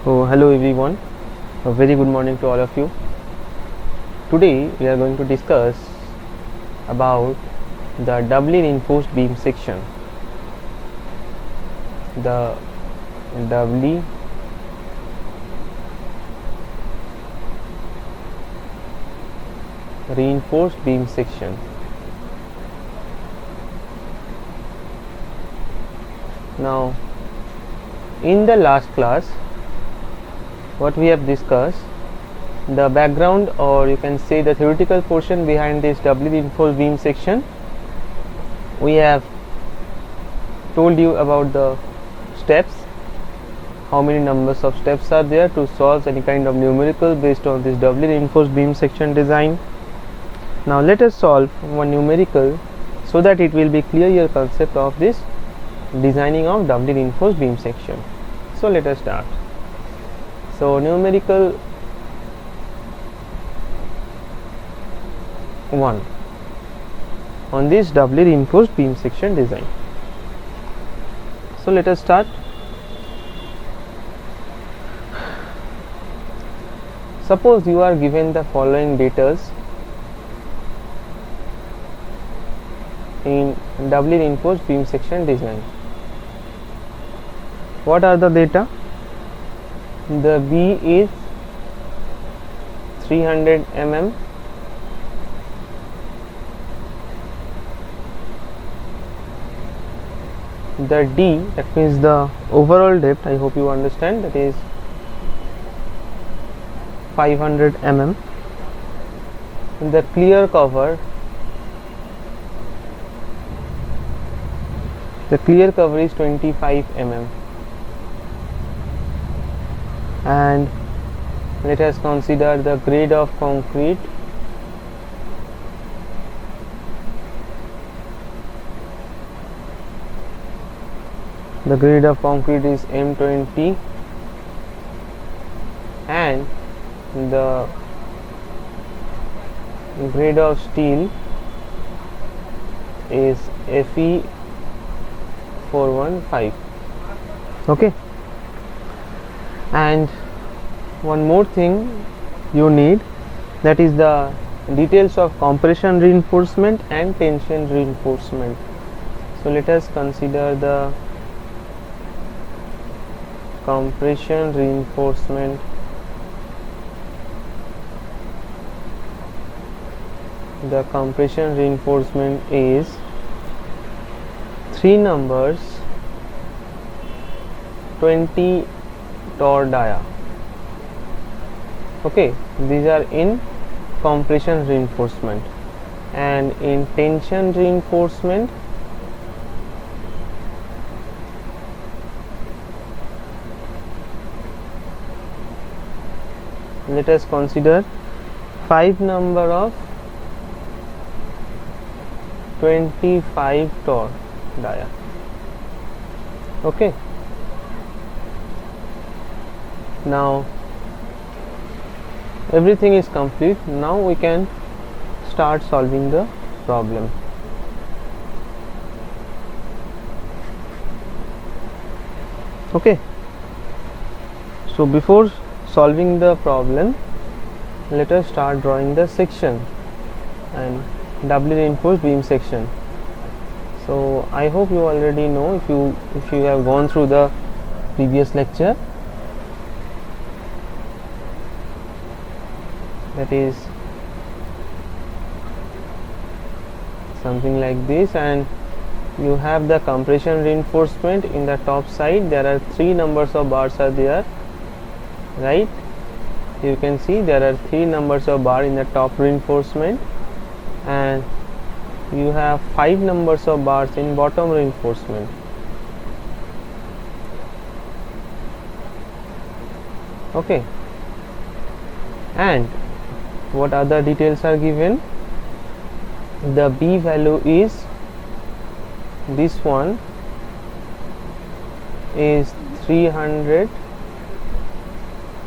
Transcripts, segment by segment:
So hello everyone, a very good morning to all of you. Today we are going to discuss about the doubly reinforced beam section. The doubly reinforced beam section. Now in the last class what we have discussed, the background, or you can say the theoretical portion behind this doubly reinforced beam section. We have told you about the steps, how many numbers of steps are there to solve any kind of numerical based on this doubly reinforced beam section design. Now let us solve one numerical so that it will be clear your concept of this designing of doubly reinforced beam section. So let us start. So numerical 1 on this doubly reinforced beam section design. So let us start. Suppose you are given the following data in doubly reinforced beam section design. What are the data? The B is 300 mm, the D, that means the overall depth, I hope you understand, that is 500 mm. The clear cover is 25 mm. And let us consider the grade of concrete. The grade of concrete is M20 and the grade of steel is Fe415. Okay. And one more thing you need, that is the details of compression reinforcement and tension reinforcement. So let us consider the compression reinforcement. The compression reinforcement is 3 numbers 20 torr dia. Okay, these are in compression reinforcement. And in tension reinforcement, let us consider 5 number of 25 torr dia. Okay. Now everything is complete. Now we can start solving the problem. Okay. So before solving the problem, let us start drawing the section and doubly reinforced beam section. So I hope you already know, if you have gone through the previous lecture, that is something like this, and you have the compression reinforcement. In the top side there are 3 numbers of bars are there, right? You can see there are 3 numbers of bar in the top reinforcement, and you have 5 numbers of bars in bottom reinforcement. Okay. And what other details are given? The B value is, this one is 300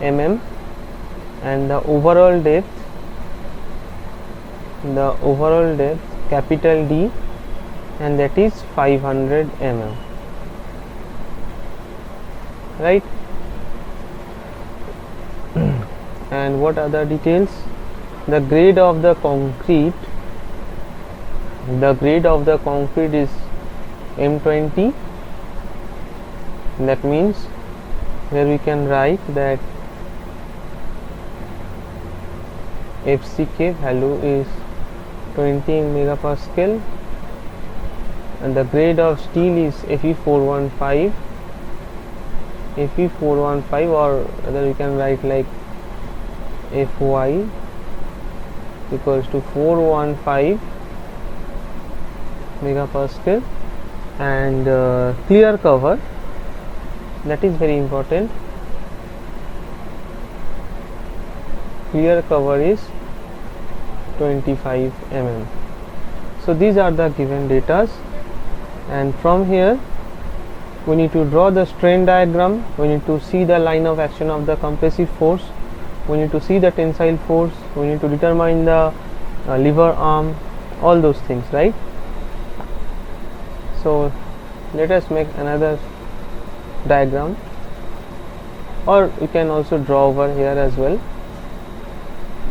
mm, and the overall depth capital D, and that is 500 mm, right? And what other details? The grade of the concrete is M20. That means here we can write that FCK value is 20 megapascal, and the grade of steel is Fe415, or rather we can write like Fy equals to 415 megapascal. And clear cover, that is very important. Clear cover is 25 mm. So these are the given datas, and from here we need to draw the strain diagram. We need to see the line of action of the compressive force. We need to see the tensile force. We need to determine the lever arm, all those things, right? So let us make another diagram, or you can also draw over here as well.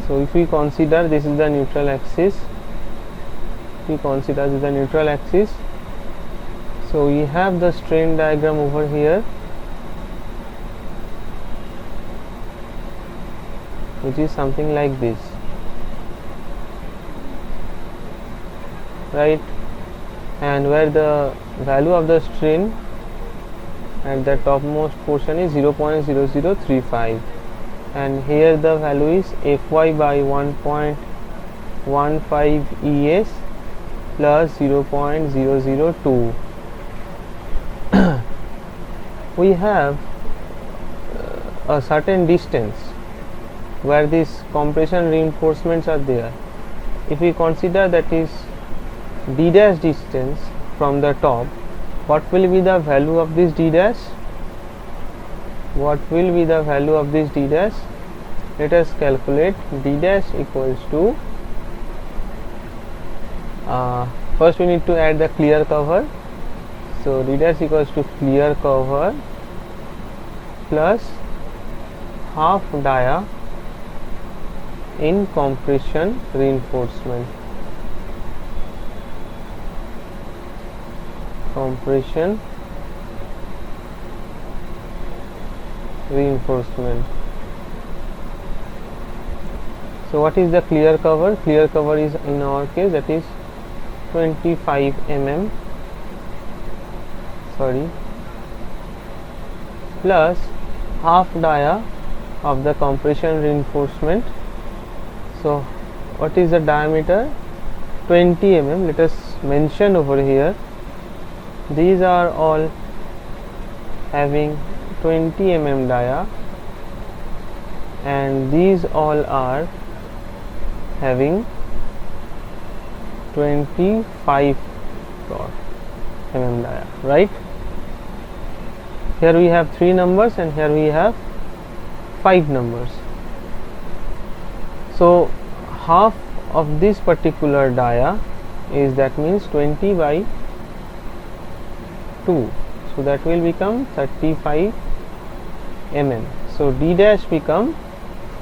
So if we consider this is the neutral axis, so we have the strain diagram over here, which is something like this, right? And where the value of the strain at the topmost portion is 0.0035, and here the value is Fy by 1.15 ES plus 0.002. We have a certain distance where these compression reinforcements are there. If we consider that is d dash distance from the top, what will be the value of this d dash? Let us calculate. D dash equals to, first we need to add the clear cover. So d dash equals to clear cover plus half dia in compression reinforcement. So what is the clear cover? Clear cover is, in our case, that is 25 mm, plus half dia of the compression reinforcement. So what is the diameter? 20 mm. Let us mention over here, these are all having 20 mm dia, and these all are having 25 mm dia, right? Here we have 3 numbers and here we have 5 numbers. So half of this particular dia is, that means 20 by 2, so that will become 35 mm. So d dash become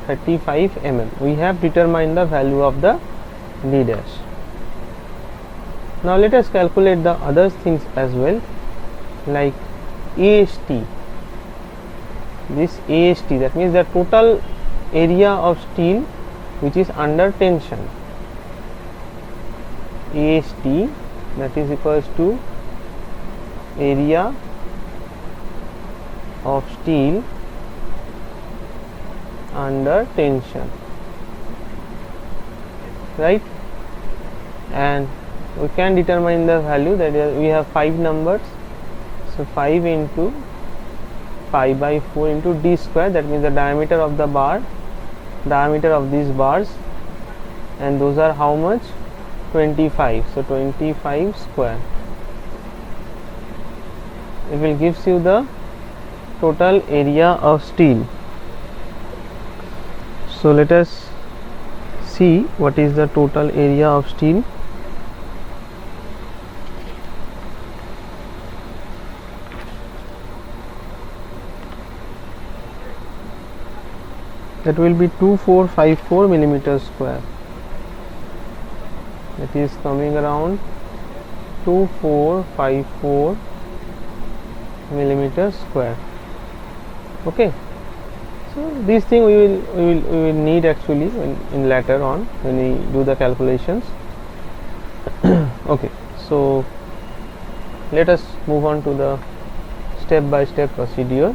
35 mm. We have determined the value of the d dash. Now let us calculate the other things as well, like AST. This AST, that means the total area of steel which is under tension. AST, that is equals to area of steel under tension, right? And we can determine the value, that is, we have 5 numbers, so 5 into pi by 4 into d square, that means the diameter of the bar, diameter of these bars, and those are how much? 25. So 25 square. It will gives you the total area of steel. So let us see what is the total area of steel. that will be 2454 millimeters square. That is coming around 2454 millimeters square. Okay, so this thing we will need actually in later on when we do the calculations. Okay, so let us move on to the step by step procedure.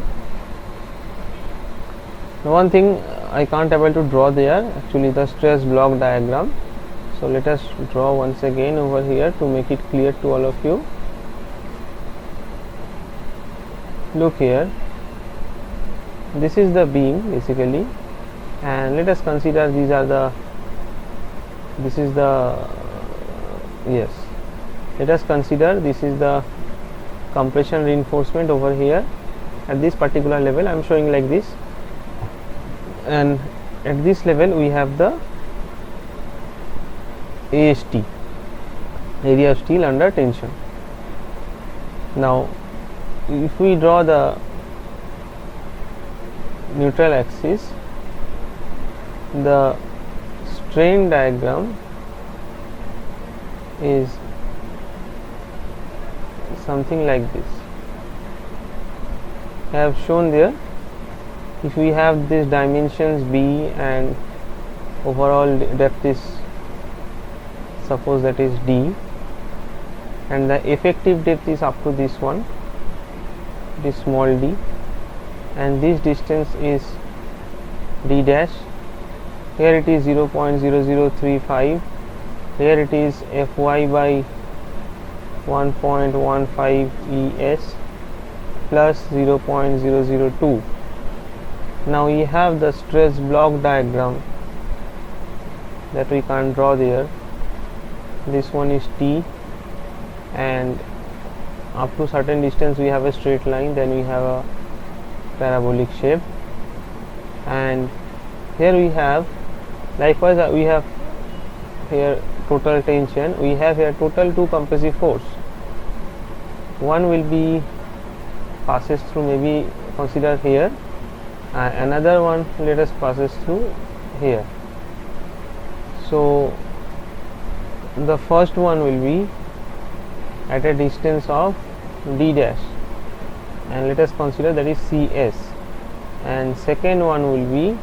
Now, one thing I can't able to draw there, actually the stress block diagram. So let us draw once again over here to make it clear to all of you. Look here, this is the beam basically, and let us consider these are the, this is the, yes, let us consider this is the compression reinforcement over here at this particular level. I am showing like this, and at this level we have the AST, area of steel under tension. Now if we draw the neutral axis, the strain diagram is something like this. I have shown there. If we have these dimensions B and overall depth is, suppose that is D, and the effective depth is up to this one, this small d, and this distance is d dash. Here it is 0.0035, here it is Fy by 1.15 ES plus 0.002. Now we have the stress block diagram that we can't draw there. This one is T, and up to certain distance we have a straight line, then we have a parabolic shape, and here we have likewise we have here total tension, we have here total 2 compressive force. One will be passes through, maybe consider here, another one let us passes through here. So the first one will be at a distance of d dash, and let us consider that is CS, and second one will be,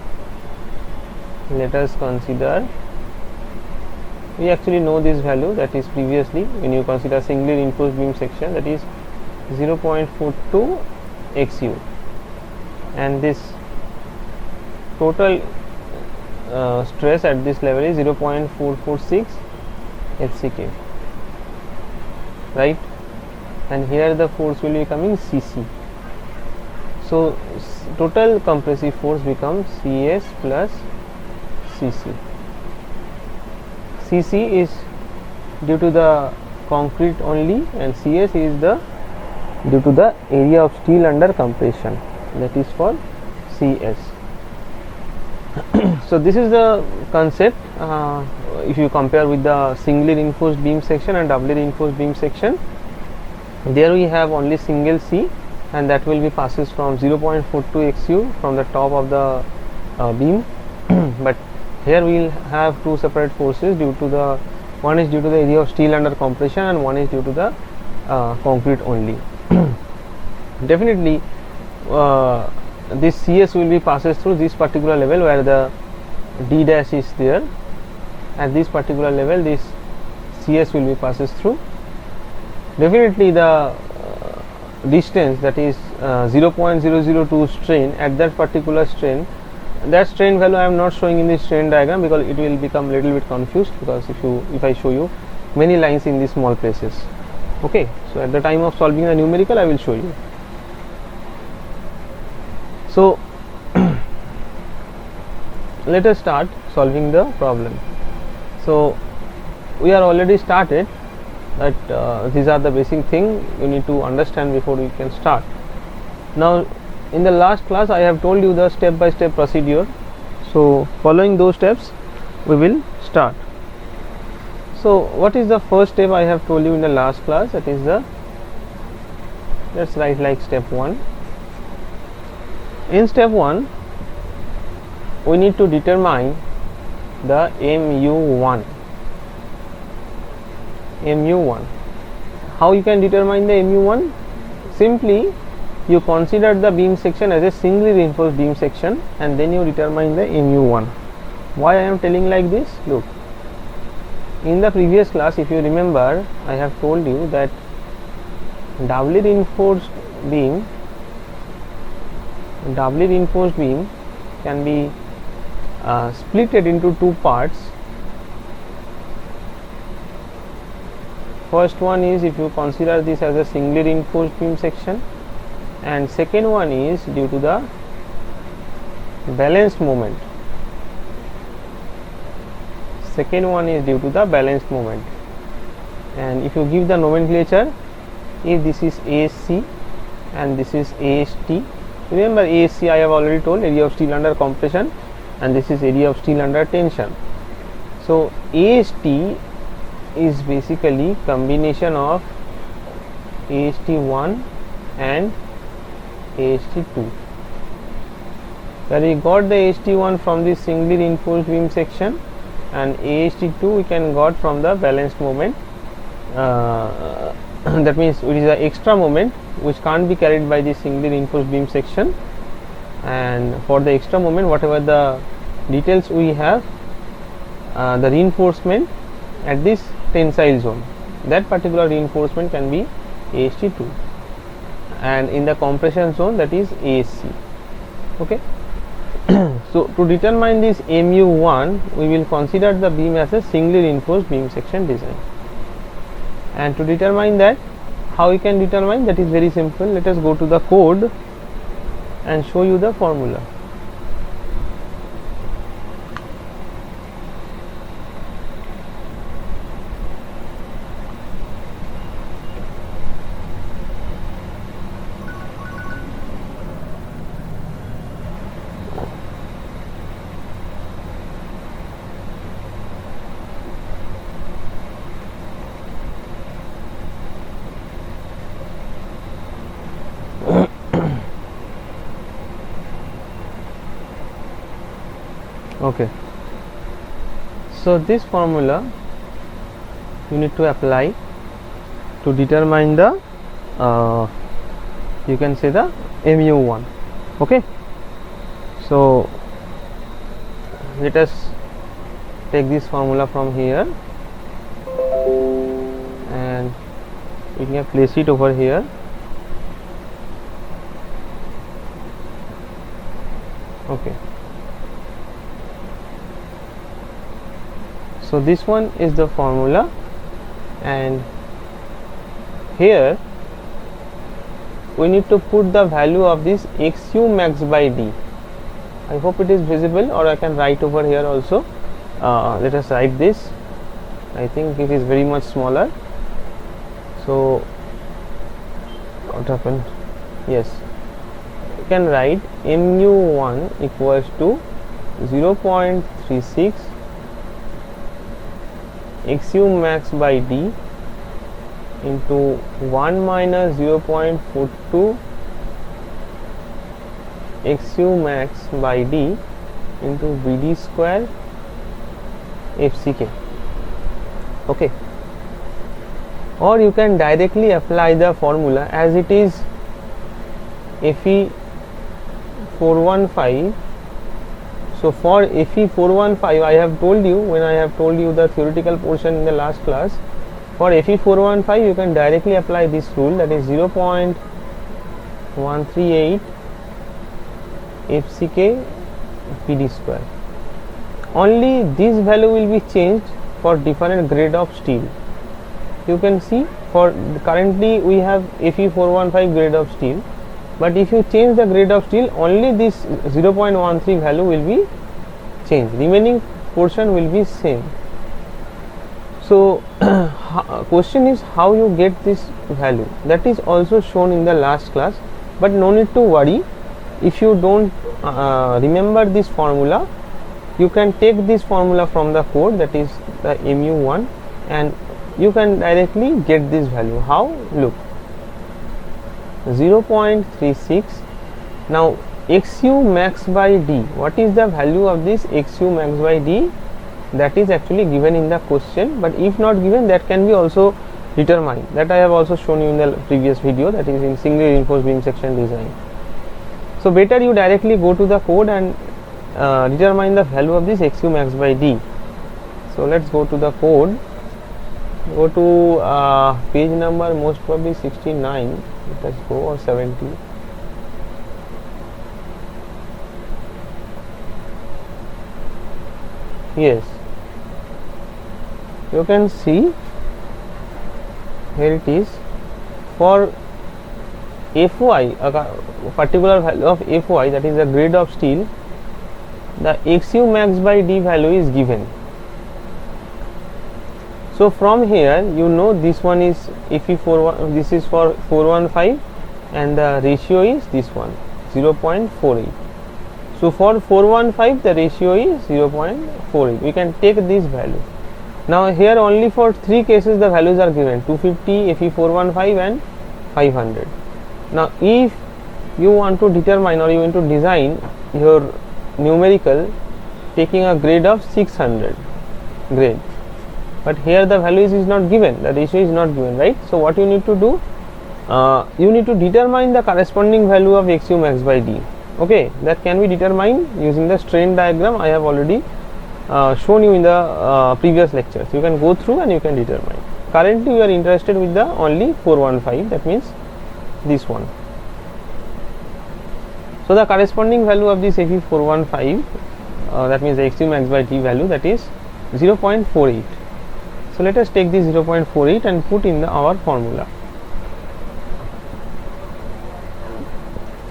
let us consider, we actually know this value, that is previously when you consider singly reinforced beam section, that is 0.42 XU, and this total stress at this level is 0.446 HCK, right? And here the force will be coming Cc. So total compressive force becomes Cs plus Cc. Cc is due to the concrete only, and Cs is the due to the area of steel under compression, that is for Cs. So this is the concept. If you compare with the singly reinforced beam section and doubly reinforced beam section, there we have only single C, and that will be passes from 0.42 XU from the top of the beam, but here we will have two separate forces due to the, one is due to the area of steel under compression and one is due to the concrete only. Definitely this CS will be passes through this particular level where the D dash is there. At this particular level this CS will be passes through. Definitely the distance, that is 0.002 strain at that particular strain, that strain value I am not showing in this strain diagram because it will become little bit confused, because if I show you many lines in these small places. Okay, so at the time of solving the numerical I will show you. So let us start solving the problem. So we are already started, but these are the basic thing you need to understand before we can start. Now in the last class I have told you the step by step procedure, so following those steps we will start. So what is the first step I have told you in the last class? That is the, let's write like step 1. In step 1 we need to determine the mu1. How you can determine the mu1? Simply you consider the beam section as a singly reinforced beam section and then you determine the mu1. Why I am telling like this? Look, in the previous class, if you remember, I have told you that doubly reinforced beam can be splitted into two parts. First one is if you consider this as a singly reinforced beam section, and second one is due to the balanced moment. And if you give the nomenclature, if this is ASC and this is AST, remember ASC I have already told, area of steel under compression, and this is area of steel under tension. So AST is basically combination of AST1 and AST2. Where we got the AST1 from this singly reinforced beam section, and AST2 we can got from the balanced moment. That means it is an extra moment which can't be carried by the singly reinforced beam section, and for the extra moment, whatever the details we have, the reinforcement at this tensile zone, that particular reinforcement can be AST2, and in the compression zone, that is ASC. Okay. So to determine this mu1, we will consider the beam as a singly reinforced beam section design. And to determine that, how we can determine that is very simple. Let us go to the code and show you the formula. Okay, so this formula you need to apply to determine the you can say the mu1. Okay, so let us take this formula from here and we can place it over here. Okay, so this one is the formula, and here we need to put the value of this xu max by d. I hope it is visible, or I can write over here also. Let us write this. I think it is very much smaller. So what happened? Yes, you can write mu1 equals to 0.36 xu max by d into 1 minus 0.42 xu max by d into Vd square FCK. Okay, or you can directly apply the formula as it is Fe 415. So for Fe 415, I have told you when I have told you the theoretical portion in the last class, for Fe 415 you can directly apply this rule, that is 0.138 FCK Vd square. Only this value will be changed for different grade of steel. You can see for currently we have Fe 415 grade of steel, but if you change the grade of steel, only this 0.13 value will be changed, remaining portion will be same. So question is how you get this value. That is also shown in the last class, but no need to worry. If you don't remember this formula, you can take this formula from the code, that is the mu1, and you can directly get this value. How? Look, 0.36. Now xu max by d. What is the value of this xu max by d? That is actually given in the question, but if not given, that can be also determined. That I have also shown you in the previous video, that is in singly reinforced beam section design. So better you directly go to the code and determine the value of this xu max by d. So let's go to the code. Go to page number most probably 69. Let's go, or 70. Yes, you can see here it is. For Fy, a particular value of Fy, that is the grade of steel, the xu max by d value is given. So from here you know this one is Fe41, this is for 415, and the ratio is this one 0.48. So for 415 the ratio is 0.48. We can take this value. Now here only for 3 cases the values are given: 250, Fe415 and 500. Now if you want to determine, or you want to design your numerical taking a grade of 600 grade, but here the value is not given, the ratio is not given, right? So what you need to do, you need to determine the corresponding value of xu max by d. Okay, that can be determined using the strain diagram. I have already shown you in the previous lectures. You can go through and you can determine. Currently we are interested with the only 415, that means this one. So the corresponding value of this Fe415, that means the xu max by d value, that is 0.48. So let us take this 0.48 and put in our formula.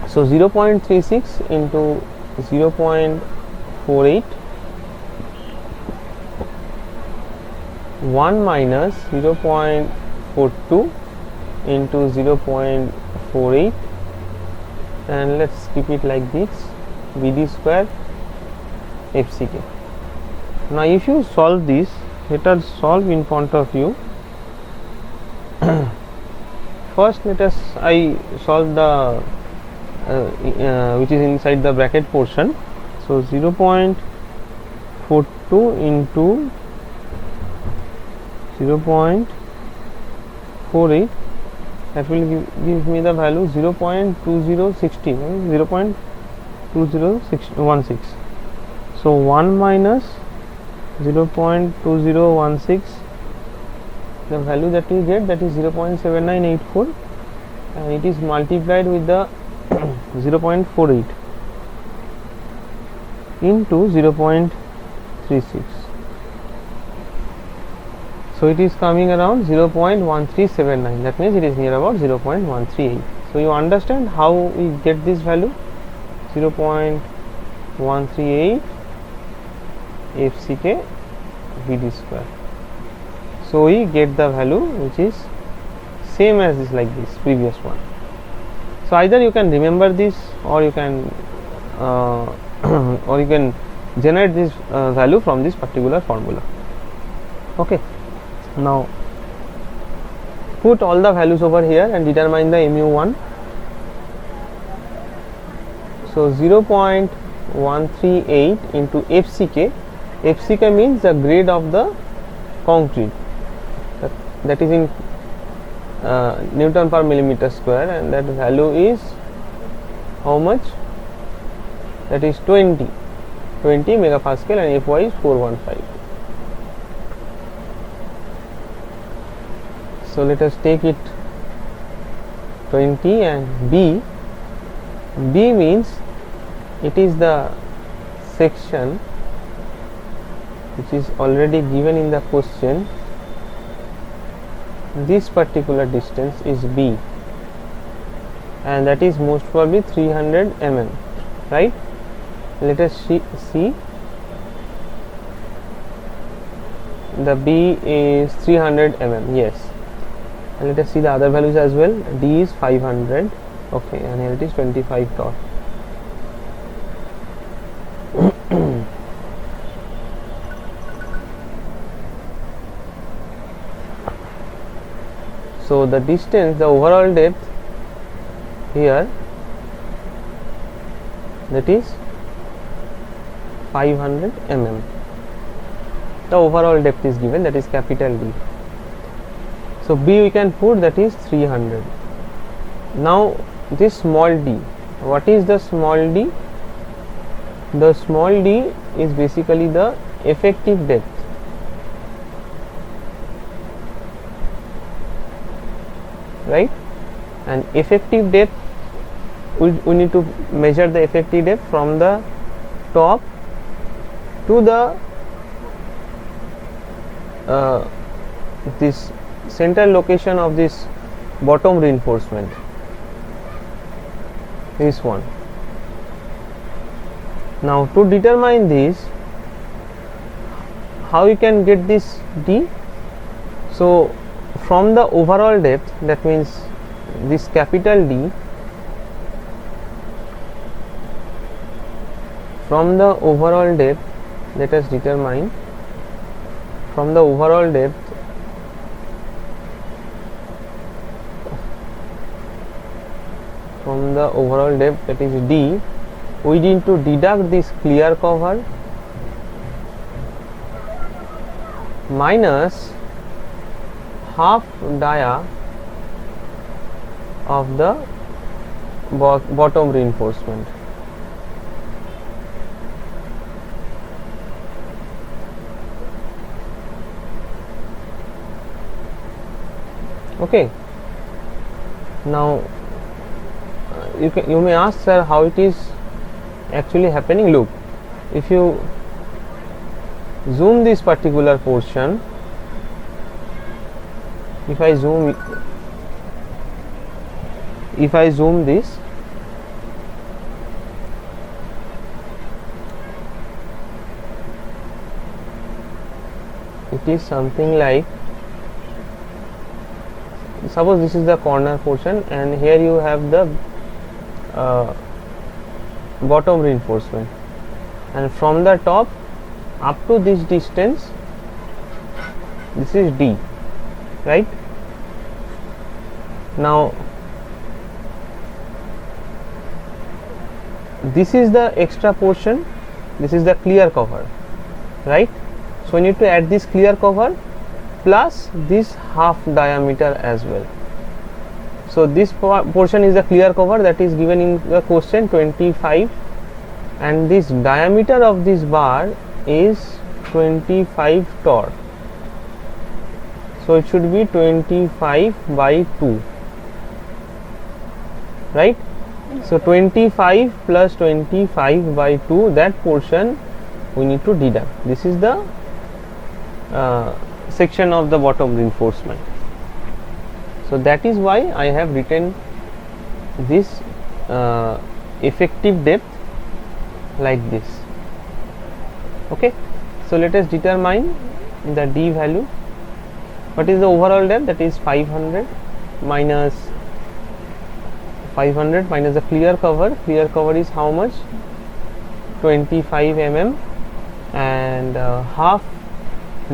So 0.36 into 0.48, 1 minus 0.42 into 0.48, and let's keep it like this, Vd square FCK. Now if you solve this, let us solve in front of you. First I solve the which is inside the bracket portion. So 0.42 into 0.48, that will give me the value 0.2016, 0.2016. So 1 minus 0.2016, the value that we get, that is 0.7984, and it is multiplied with the 0.48 into 0.36. So it is coming around 0.1379, that means it is near about 0.138. So you understand how we get this value, 0.138 FCK Vd square. So we get the value which is same as this, like this previous one. So either you can remember this, or you can generate this value from this particular formula. Okay, now put all the values over here and determine the mu1. So 0.138 into FCK. FCK means the grade of the concrete, that is in Newton per millimeter square, and that value is how much? That is 20 megapascal, and Fy is 415. So let us take it 20, and B means it is the section which is already given in the question. This particular distance is B, and that is most probably 300 mm, right? Let us see the B is 300 mm, yes. And let us see the other values as well. D is 500, okay, and here it is 25 dot. So the distance, the overall depth here that is 500 mm. The overall depth is given, that is capital D. So B we can put, that is 300. Now this small d, what is the small d? The small d is basically the effective depth. Right? And effective depth, we need to measure the effective depth from the top to the this central location of this bottom reinforcement, this one. Now to determine this, how you can get this d? So from the overall depth, that means this capital D, from the overall depth, let us determine from the overall depth that is D, we need to deduct this clear cover minus half dia of the bottom reinforcement. Okay. Now you may ask, sir, how it is actually happening. Look, if you zoom this particular portion, if I zoom this, it is something like, suppose this is the corner portion and here you have the bottom reinforcement, and from the top up to this distance, this is D, right? Now this is the extra portion, this is the clear cover, right? So we need to add this clear cover plus this half diameter as well. So this portion is the clear cover that is given in the question 25, and this diameter of this bar is 25 torr. So it should be 25 by 2, right? So 25 plus 25 by 2, that portion we need to deduct. This is the section of the bottom reinforcement. So that is why I have written this effective depth like this. Okay, so let us determine the D value. What is the overall depth? That is 500 minus the clear cover. Clear cover is how much? 25 mm, and half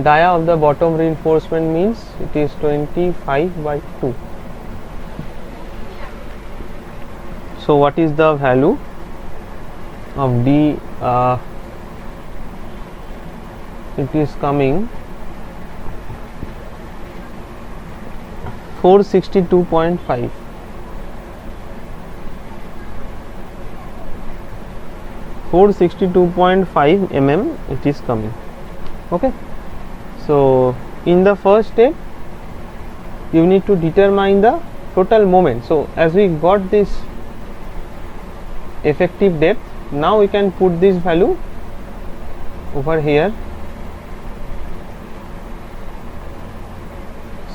dia of the bottom reinforcement means it is 25 by 2. So what is the value of D? It is coming 462.5. mm it is coming. Okay, so in the first step you need to determine the total moment. So as we got this effective depth, now we can put this value over here.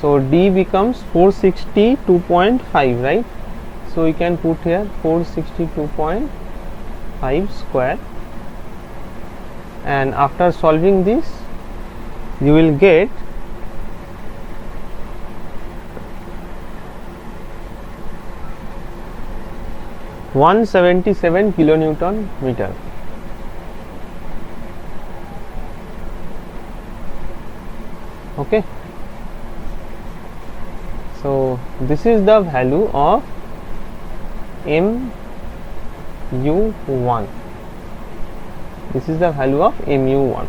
So D becomes 462.5, right? So we can put here 462.5 square, and after solving this you will get 177 kilonewton meter. Okay, so this is the value of M u1. This is the value of mu1.